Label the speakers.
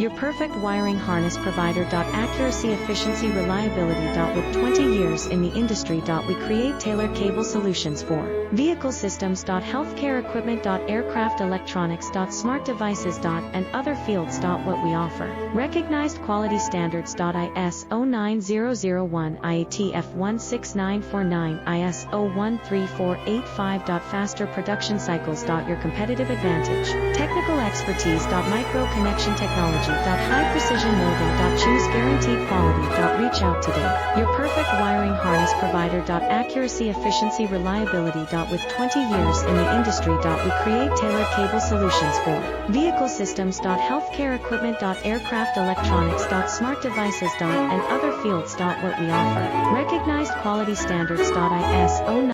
Speaker 1: Your perfect wiring harness provider. Accuracy, efficiency, reliability. With 20 years in the industry. We create tailored cable solutions for vehicle systems. Healthcare equipment. Aircraft electronics. Smart devices. And other fields. What we offer. Recognized quality standards. ISO 9001, IATF 16949, ISO 13485. Faster production cycles. Your competitive advantage. Technical expertise. Micro connection technology. High precision molding. Choose guaranteed quality. Reach out today. Your perfect wiring harness provider. Accuracy, efficiency, reliability. With 20 years in the industry. We create tailored cable solutions for vehicle systems. Healthcare equipment. Aircraft electronics. Smart devices. And other fields. What we offer. Recognized quality standards. ISO